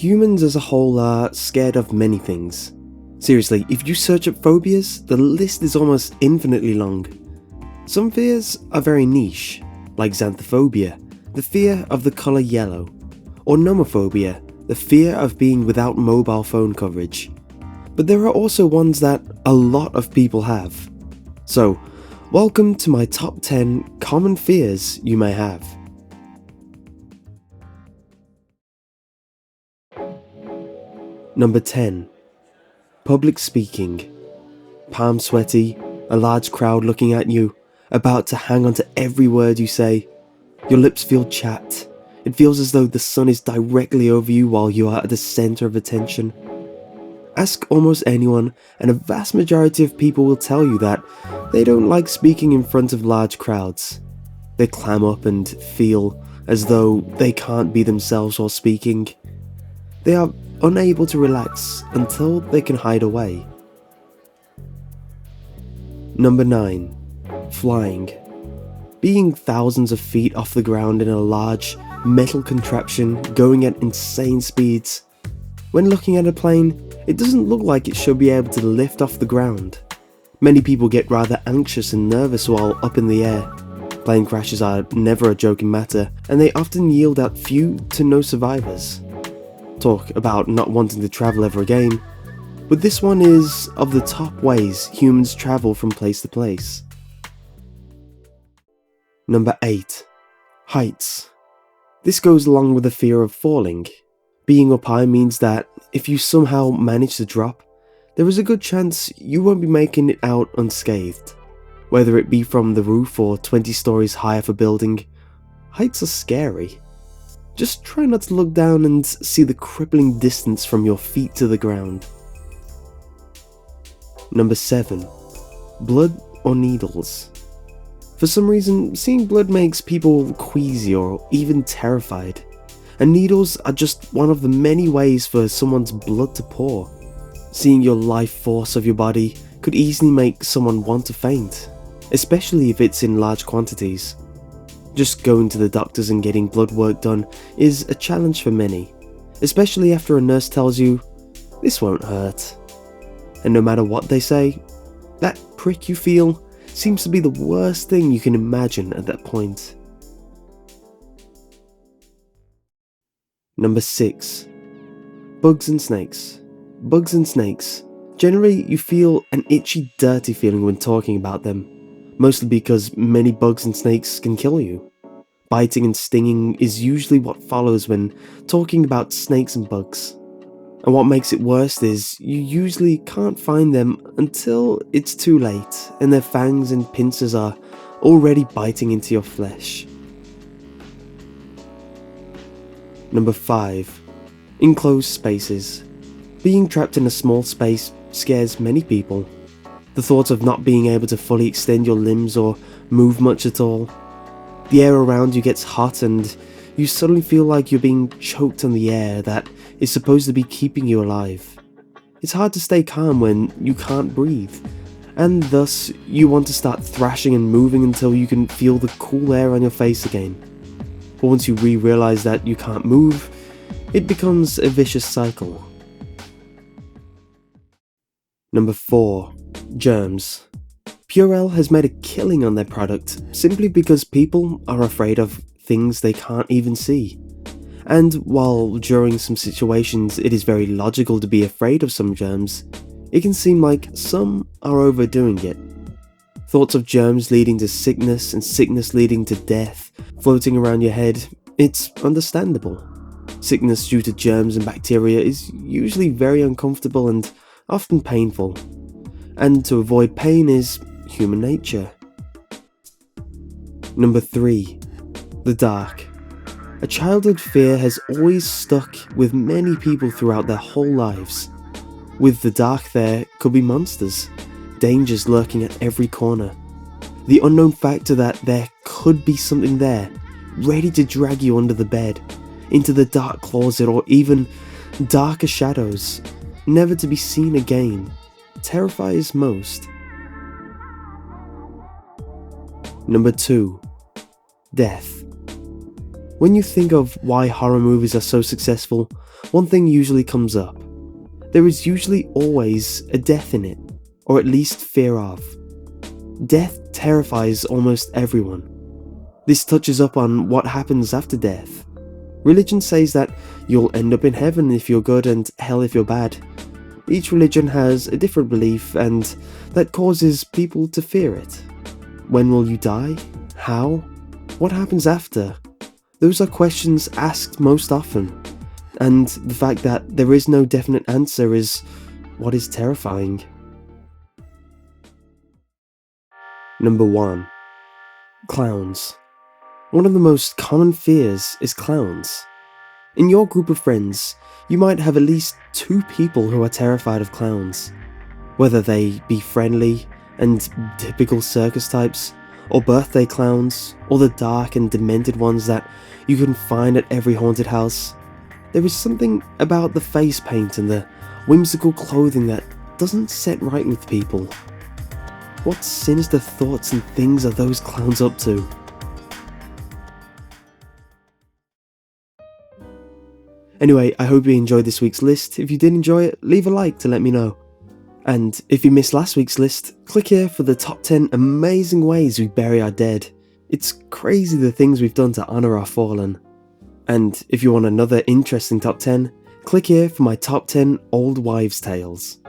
Humans as a whole are scared of many things. Seriously, if you search up phobias, the list is almost infinitely long. Some fears are very niche, like xanthophobia, the fear of the colour yellow, or nomophobia, the fear of being without mobile phone coverage. But there are also ones that a lot of people have. So, welcome to my top 10 common fears you may have. Number 10. Public speaking. Palms sweaty, a large crowd looking at you, about to hang on to every word you say. Your lips feel chapped. It feels as though the sun is directly over you while you are at the centre of attention. Ask almost anyone, and a vast majority of people will tell you that they don't like speaking in front of large crowds. They clam up and feel as though they can't be themselves while speaking. They are unable to relax until they can hide away. Number 9. Flying. Being thousands of feet off the ground in a large metal contraption going at insane speeds. When looking at a plane, it doesn't look like it should be able to lift off the ground. Many people get rather anxious and nervous while up in the air. Plane crashes are never a joking matter, and they often yield out few to no survivors. Talk about not wanting to travel ever again, but this one is of the top ways humans travel from place to place. Number 8. Heights. This goes along with the fear of falling. Being up high means that if you somehow manage to drop, there is a good chance you won't be making it out unscathed. Whether it be from the roof or 20 stories high of a building, heights are scary. Just try not to look down and see the crippling distance from your feet to the ground. Number 7. Blood or needles. For some reason, seeing blood makes people queasy or even terrified, and needles are just one of the many ways for someone's blood to pour. Seeing your life force of your body could easily make someone want to faint, especially if it's in large quantities. Just going to the doctors and getting blood work done is a challenge for many, especially after a nurse tells you, "This won't hurt." And no matter what they say, that prick you feel seems to be the worst thing you can imagine at that point. Number 6. Bugs and snakes. Bugs and snakes. Generally, you feel an itchy, dirty feeling when talking about them, mostly because many bugs and snakes can kill you. Biting and stinging is usually what follows when talking about snakes and bugs. And what makes it worse is you usually can't find them until it's too late and their fangs and pincers are already biting into your flesh. Number 5. Enclosed spaces. Being trapped in a small space scares many people. The thought of not being able to fully extend your limbs or move much at all. The air around you gets hot and you suddenly feel like you're being choked on the air that is supposed to be keeping you alive. It's hard to stay calm when you can't breathe, and thus you want to start thrashing and moving until you can feel the cool air on your face again. But once you realize that you can't move, it becomes a vicious cycle. Number 4. Germs. Purell has made a killing on their product simply because people are afraid of things they can't even see. And while during some situations it is very logical to be afraid of some germs, it can seem like some are overdoing it. Thoughts of germs leading to sickness and sickness leading to death floating around your head, it's understandable. Sickness due to germs and bacteria is usually very uncomfortable and often painful. And to avoid pain is human nature. Number 3. The dark. A childhood fear has always stuck with many people throughout their whole lives. With the dark there could be monsters, dangers lurking at every corner. The unknown factor that there could be something there, ready to drag you under the bed, into the dark closet or even darker shadows, never to be seen again, terrifies most. Number 2. Death. When you think of why horror movies are so successful, one thing usually comes up. There is usually always a death in it, or at least fear of. Death terrifies almost everyone. This touches up on what happens after death. Religion says that you'll end up in heaven if you're good and hell if you're bad. Each religion has a different belief, and that causes people to fear it. When will you die? How? What happens after? Those are questions asked most often, and the fact that there is no definite answer is what is terrifying. Number 1. Clowns. One of the most common fears is clowns. In your group of friends, you might have at least 2 people who are terrified of clowns. Whether they be friendly and typical circus types, or birthday clowns, or the dark and demented ones that you can find at every haunted house. There is something about the face paint and the whimsical clothing that doesn't sit right with people. What sinister thoughts and things are those clowns up to? Anyway, I hope you enjoyed this week's list. If you did enjoy it, leave a like to let me know. And if you missed last week's list, click here for the top 10 amazing ways we bury our dead. It's crazy the things we've done to honour our fallen. And if you want another interesting top 10, click here for my top 10 old wives' tales.